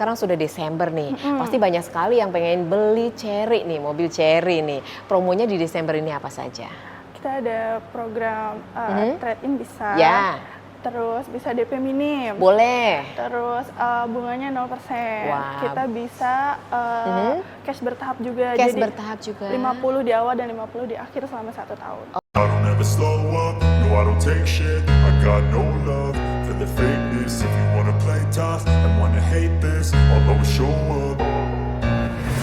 Sekarang sudah Desember nih, pasti banyak sekali yang pengen beli Chery nih, mobil Chery nih. Promonya di Desember ini apa saja? Kita ada program trade-in bisa, Ya, terus bisa DP minim, boleh. terus bunganya 0%. Wow. Kita bisa cash bertahap juga, Cash jadi bertahap juga. 50 di awal dan 50 di akhir selama 1 tahun. I don't ever slow up, no I don't take shit. I got no love for the fakeness. If you wanna play tough and wanna hate this, I'll always show up.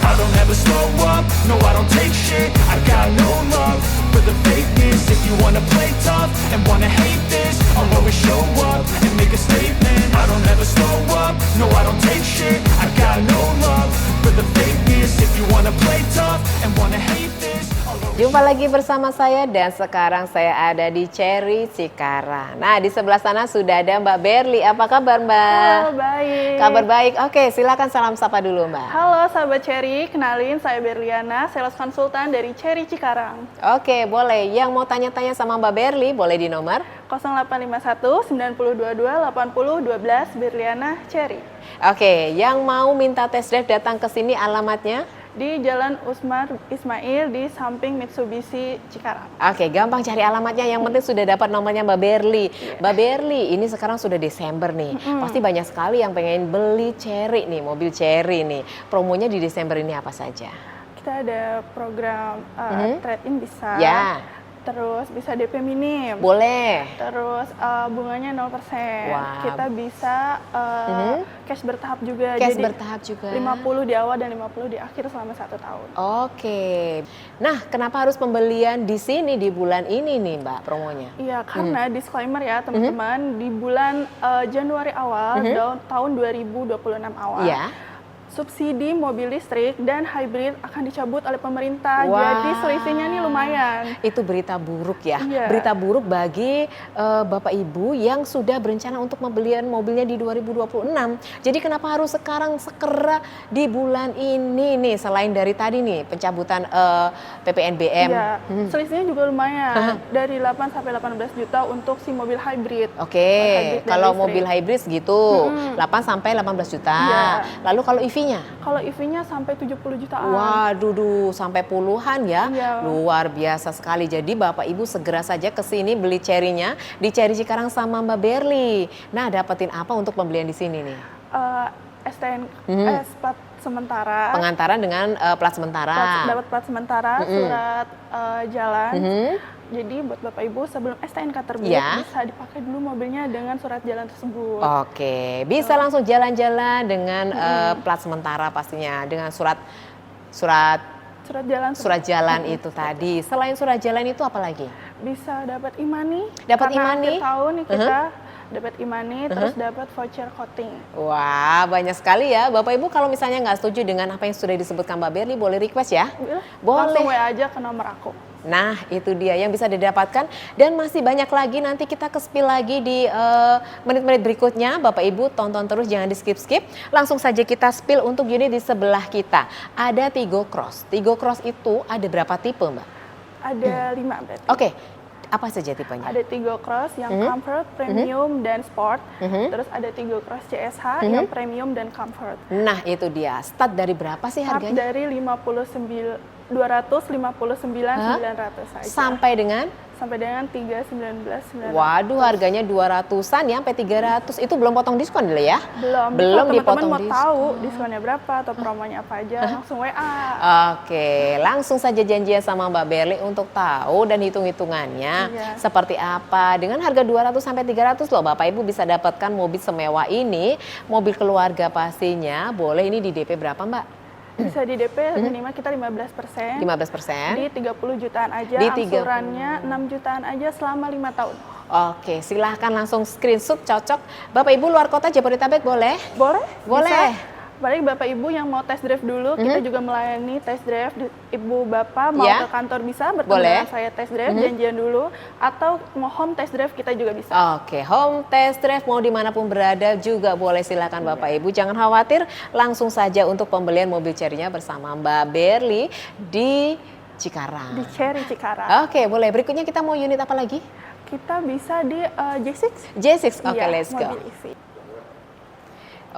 I don't ever slow up, no I don't take shit. I got no love for the fakeness. If you wanna play tough and wanna hate this, I'll always show up and make a statement. I don't ever slow up, no I don't take shit. I got no love for the fakeness. If you wanna play tough and wanna hate this, I'll always Jumpa lagi bersama saya dan sekarang saya ada di Chery Cikarang. Nah, di sebelah sana sudah ada Mbak Berli. Apa kabar, Mbak? Halo, baik. Kabar baik. Oke, silakan salam sapa dulu, Mbak. Halo sahabat Chery, kenalin saya Berliana, sales konsultan dari Chery Cikarang. Oke, boleh. Yang mau tanya-tanya sama Mbak Berli, boleh di nomor? 0851 9022 80 12 Berliana Chery. Oke, yang mau minta test drive datang ke sini alamatnya? Di Jalan Usmar Ismail di samping Mitsubishi Cikarang. Oke, gampang cari alamatnya. Yang penting sudah dapat nomornya Mbak Berli. Mbak Berli, ini sekarang sudah Desember nih. Pasti banyak sekali yang pengen beli Chery nih, mobil Chery nih. Promonya di Desember ini apa saja? Kita ada program trade-in bisa, Ya, terus bisa DP minim, boleh. terus bunganya 0%. Wow. Kita bisa cash bertahap juga, Cash jadi bertahap juga. 50 di awal dan 50 di akhir selama 1 tahun. Oke. Nah, kenapa harus pembelian di sini di bulan ini nih, Mbak, promonya? Iya, karena disclaimer ya teman-teman, di bulan Januari awal tahun 2026 awal, Iya. subsidi mobil listrik dan hybrid akan dicabut oleh pemerintah. Wah. Jadi selisihnya nih lumayan. Itu berita buruk ya. Iya. Berita buruk bagi Bapak Ibu yang sudah berencana untuk pembelian mobilnya di 2026. Jadi kenapa harus sekarang segera di bulan ini nih, selain dari tadi nih pencabutan PPNBM. Iya, selisihnya juga lumayan. Dari 8 sampai 18 juta untuk si mobil hybrid. Oke, Hybrid dan kalau listrik. mobil hybrid segitu 8 sampai 18 juta. Iya. Lalu kalau EV-nya? Kalau EV-nya sampai 70 jutaan. Waduh, sampai puluhan ya. Iya. Luar biasa sekali. Jadi Bapak Ibu segera saja ke sini beli Chery-nya di Chery Cikarang sama Mbak Berli. Nah, dapetin apa untuk pembelian di sini nih? STN, plat sementara. Pengantaran dengan plat sementara. Dapat plat sementara, surat jalan. Jadi buat Bapak Ibu sebelum STNK terbit Ya. bisa dipakai dulu mobilnya dengan surat jalan tersebut. Oke, bisa langsung jalan-jalan dengan plat sementara pastinya dengan surat Surat jalan itu tadi. Selain surat jalan itu apa lagi? bisa dapat imani. Dapat Karena imani? akhir tahun nih kita dapat imani, terus dapat voucher coating. Wah, banyak sekali ya. Bapak Ibu kalau misalnya nggak setuju dengan apa yang sudah disebutkan Mbak Berli, boleh request ya? Langsung Boleh. WA aja ke nomor aku. Nah, itu dia yang bisa didapatkan dan masih banyak lagi. Nanti kita ke-spill lagi di menit-menit berikutnya. Bapak Ibu tonton terus, jangan di skip-skip. Langsung saja kita spill untuk unit di sebelah kita. Ada Tigo Cross. Tigo Cross itu ada berapa tipe, Mbak? Ada 5 berarti. Oke, apa saja tipenya? Ada Tigo Cross yang comfort, premium, dan sport. Terus ada Tigo Cross CSH yang premium dan comfort. Nah, itu dia. Start dari berapa sih Start harganya? dari 259.900 saja. Sampai dengan? Sampai dengan 319.900. Waduh, harganya 200-an ya sampai 300. Itu belum potong diskon dulu ya? Belum. Belum Kalau dipotong teman-teman mau diskon. tahu diskonnya berapa atau promonya apa aja, langsung WA. Oke, langsung saja janjian sama Mbak Berli untuk tahu dan hitung-hitungannya Iya. seperti apa. Dengan harga 200 sampai 300 loh Bapak Ibu bisa dapatkan mobil semewah ini, mobil keluarga pastinya. Boleh ini di DP berapa Mbak? Bisa di DP minimal kita 15%. 15%. Di 30 jutaan aja, Di 30. angsurannya 6 jutaan aja selama 5 tahun. Oke, silahkan langsung screenshot cocok. Bapak Ibu luar kota Jabodetabek boleh? Boleh? Boleh. Bisa. Apalagi Bapak Ibu yang mau test drive dulu, kita juga melayani test drive. Ibu Bapak mau Ya. ke kantor bisa bertemu Boleh. dengan saya test drive, janjian dulu. Atau mau home test drive kita juga bisa. Oke, home test drive mau dimanapun berada juga boleh, silakan Bapak Ibu. Jangan khawatir, langsung saja untuk pembelian mobil Chery-nya bersama Mbak Berli di Cikarang. Di Chery Cikarang. Oke, boleh. Berikutnya kita mau unit apa lagi? Kita bisa di J6. J6, oke Iya, let's go. mobil EV.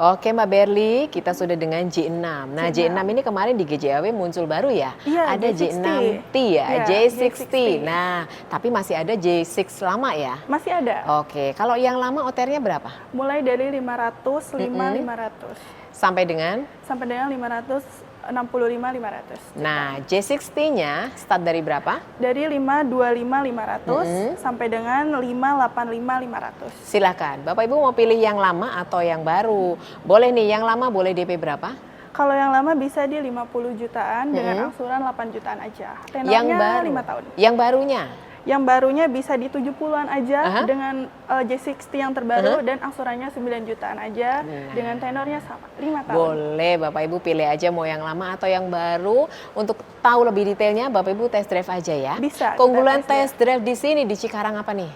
Oke Mbak Berli, kita sudah dengan J6. Nah J6 ini kemarin di GJAW muncul baru ya? Iya, Ada J6T ya, Iya, J6T. J6T. Nah, tapi masih ada J6 lama ya? Masih ada. Oke, kalau yang lama OTR-nya berapa? Mulai dari 500, 500. Sampai dengan? Sampai dengan 565, 500. Nah, J6T-nya start dari berapa? Dari 525, 500 sampai dengan 585, 500. Silakan, Bapak Ibu mau pilih yang lama atau yang baru? Boleh nih, yang lama boleh DP berapa? Kalau yang lama bisa di 50 jutaan dengan angsuran 8 jutaan aja. Tenornya Yang baru? 5 tahun. Yang barunya? Yang barunya bisa di 70-an aja dengan J60 yang terbaru dan angsurannya 9 jutaan aja dengan tenornya sama 5 tahun. Boleh, Bapak Ibu pilih aja mau yang lama atau yang baru. Untuk tahu lebih detailnya, Bapak Ibu test drive aja ya. Bisa, Keunggulan kita test drive di sini di Cikarang apa nih?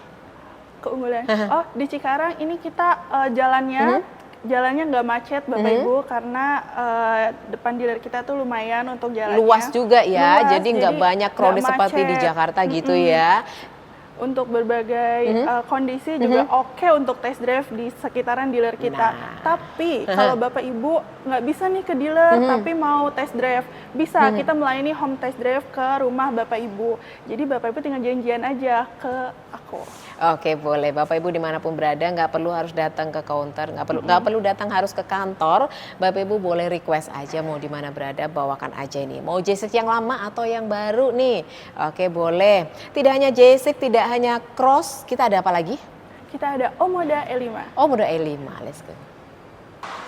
Keunggulan. Oh, di Cikarang ini kita jalannya nggak macet Bapak Ibu karena depan dealer kita tuh lumayan untuk jalannya. Luas juga ya, Luas, jadi nggak banyak crowded nggak seperti di macet. Jakarta gitu ya. Untuk berbagai kondisi juga oke untuk test drive di sekitaran dealer kita. Nah. Tapi kalau Bapak Ibu nggak bisa nih ke dealer tapi mau test drive, bisa kita melayani home test drive ke rumah Bapak Ibu. Jadi Bapak Ibu tinggal janjian aja ke aku. Oke, boleh. Bapak Ibu dimanapun berada, nggak perlu harus datang ke counter, nggak perlu datang harus ke kantor. Bapak Ibu boleh request aja mau di mana berada, bawakan aja ini. Mau J6 yang lama atau yang baru nih? Oke, boleh. Tidak hanya J6, tidak hanya Cross, kita ada apa lagi? Kita ada Omoda E5. Omoda E5, let's go.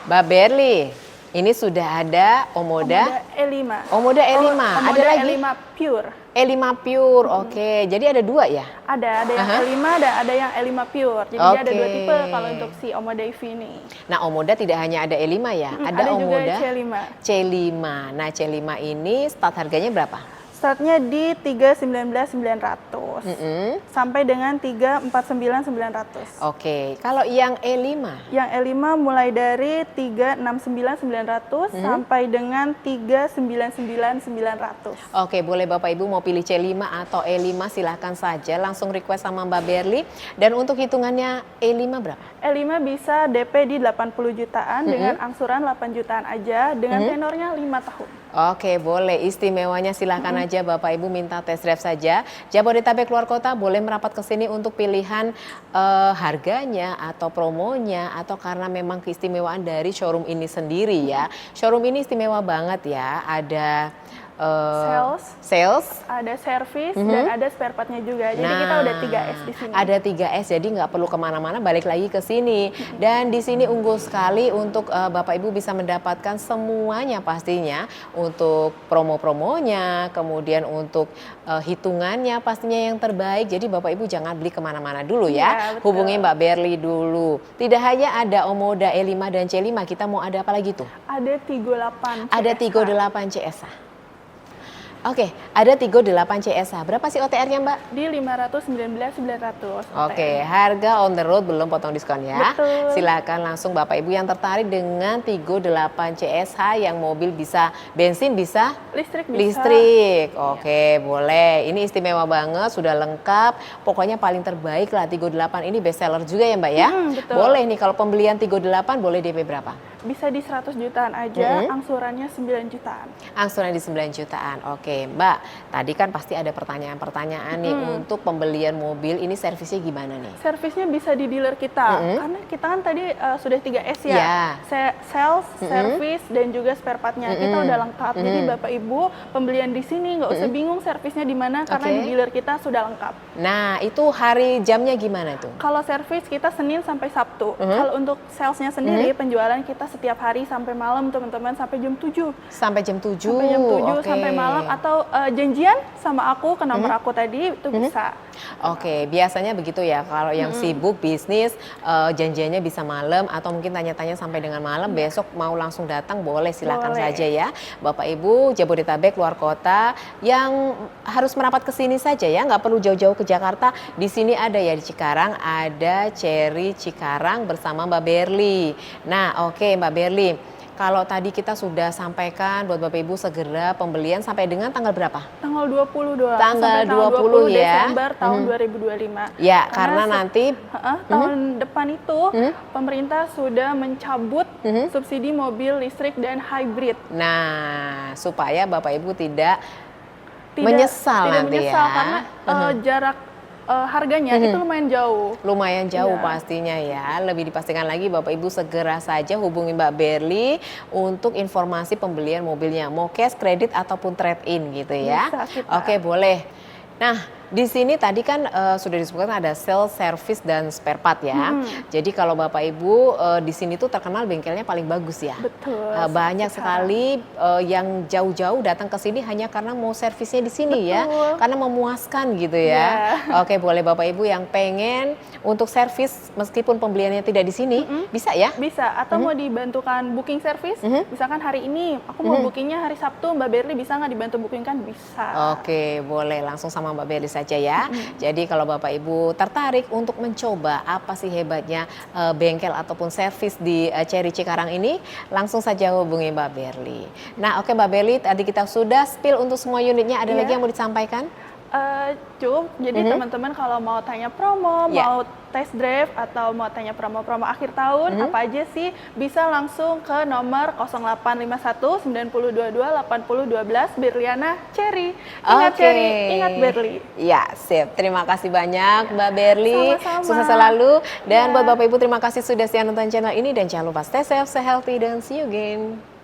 Mbak Berli, ini sudah ada Omoda E5. Omoda E5, ada Omoda lagi? E5 Pure. E5 Pure, oke. Jadi ada dua ya? Ada yang E5 dan ada yang E5 Pure. Jadi dia ada dua Oke. tipe kalau untuk si Omoda EV ini. Nah, Omoda tidak hanya ada E5 ya, ada juga Omoda C5. C5. Nah, C5 ini start harganya berapa? Startnya di 319.900 sampai dengan 349.900. Oke, kalau yang E5? Yang E5 mulai dari 369.900 sampai dengan 399.900. Oke, boleh Bapak Ibu mau pilih C5 atau E5 silahkan saja langsung request sama Mbak Berli. Dan untuk hitungannya E5 berapa? E5 bisa DP di 80 jutaan dengan angsuran 8 jutaan aja dengan tenornya 5 tahun. Oke, boleh. Istimewanya silahkan aja Bapak Ibu minta test drive saja. Jabodetabek luar kota boleh merapat ke sini untuk pilihan harganya atau promonya atau karena memang keistimewaan dari showroom ini sendiri ya. Showroom ini istimewa banget ya. Ada sales, ada service dan ada spare partnya juga. Jadi kita udah 3S di sini. Ada 3S, jadi nggak perlu kemana-mana, balik lagi ke sini. Dan di sini unggul sekali untuk Bapak Ibu bisa mendapatkan semuanya pastinya untuk promo-promonya, kemudian untuk hitungannya pastinya yang terbaik. Jadi Bapak Ibu jangan beli kemana-mana dulu ya. Iya, betul. Hubungi Mbak Berli dulu. Tidak hanya ada Omoda E5 dan C5, kita mau ada apa lagi tuh? Ada Tigo 8 Ada Tigo 8 CSA. Oke, ada Tigo 8 CSA. Berapa sih OTR-nya Mbak? di 519.900. Oke, harga on the road belum potong diskon ya. Betul. Silakan langsung Bapak Ibu yang tertarik dengan Tigo 8 CSH yang mobil bisa bensin bisa Listrik bisa. listrik. Oke, boleh. Ini istimewa banget, sudah lengkap. Pokoknya paling terbaik lah Tigo 8 ini best seller juga ya Mbak ya. Betul. Boleh nih kalau pembelian Tigo 8 boleh DP berapa? Bisa di 100 jutaan aja, angsurannya 9 jutaan. Angsuran di 9 jutaan. Oke, Mbak. Tadi kan pasti ada pertanyaan-pertanyaan nih untuk pembelian mobil. Ini servisnya gimana nih? Servisnya bisa di dealer kita, karena kita kan tadi sudah 3S ya. Ya. Sales, service, dan juga spare partnya. Kita udah lengkap. Jadi Bapak Ibu pembelian di sini nggak usah bingung servisnya di mana, karena Oke. di dealer kita sudah lengkap. Nah, itu hari jamnya gimana tuh? Kalau service kita Senin sampai Sabtu. Kalau untuk salesnya sendiri, penjualan kita setiap hari sampai malam teman-teman, sampai jam 7. Sampai jam 7? Sampai jam 7 Oke. sampai malam, atau janjian sama aku ke nomor aku tadi itu bisa. Oke, biasanya begitu ya. Kalau yang sibuk bisnis, janjiannya bisa malam atau mungkin tanya-tanya sampai dengan malam. Besok mau langsung datang boleh, silakan Boleh. saja ya. Bapak Ibu Jabodetabek luar kota yang harus merapat ke sini saja ya, nggak perlu jauh-jauh ke Jakarta. Di sini ada ya di Cikarang, ada Cherry Cikarang bersama Mbak Berli. Nah, oke Mbak Berli. kalau tadi kita sudah sampaikan buat Bapak Ibu segera pembelian sampai dengan tanggal berapa? Tanggal 20 doang. Tanggal sampai tanggal 20 ya. Desember tahun 2025. Ya, karena nanti tahun depan itu pemerintah sudah mencabut subsidi mobil listrik dan hybrid. nah, supaya Bapak Ibu tidak menyesal nanti ya. Karena jarak harganya itu lumayan jauh. Lumayan jauh Iya. pastinya ya. Lebih dipastikan lagi Bapak Ibu segera saja hubungi Mbak Berli untuk informasi pembelian mobilnya. Mau cash, kredit ataupun trade-in gitu ya. Bisa kita. Oke, boleh. Nah, di sini tadi kan sudah disebutkan ada sales, service dan spare part ya. Jadi kalau Bapak Ibu di sini tuh terkenal bengkelnya paling bagus ya. Betul. Banyak sekali yang jauh-jauh datang ke sini hanya karena mau servisnya di sini ya. Karena memuaskan gitu ya. Oke, boleh Bapak Ibu yang pengen untuk servis meskipun pembeliannya tidak di sini, bisa ya? Bisa, atau mau dibantukan booking service, misalkan hari ini aku mau bookingnya hari Sabtu, Mbak Berli bisa nggak dibantu bookingkan? Bisa. Oke, boleh langsung sama Mbak Berli saja ya. Jadi kalau Bapak Ibu tertarik untuk mencoba apa sih hebatnya bengkel ataupun servis di Cherry Cikarang ini, langsung saja hubungi Mbak Berli. Nah, oke Mbak Berli, tadi kita sudah spill untuk semua unitnya. Ada lagi yang mau disampaikan? Cukup, jadi teman-teman kalau mau tanya promo, Ya. mau test drive atau mau tanya promo-promo akhir tahun, apa aja sih, bisa langsung ke nomor 0851 9022 8012 Berliana Cherry. Ingat Oke. Cherry, ingat Berli. Ya, sip. Terima kasih banyak Mbak Berli. Sama-sama. Sukses selalu. Dan Ya. buat Bapak Ibu terima kasih sudah setia nonton channel ini dan jangan lupa stay safe, stay healthy dan see you again.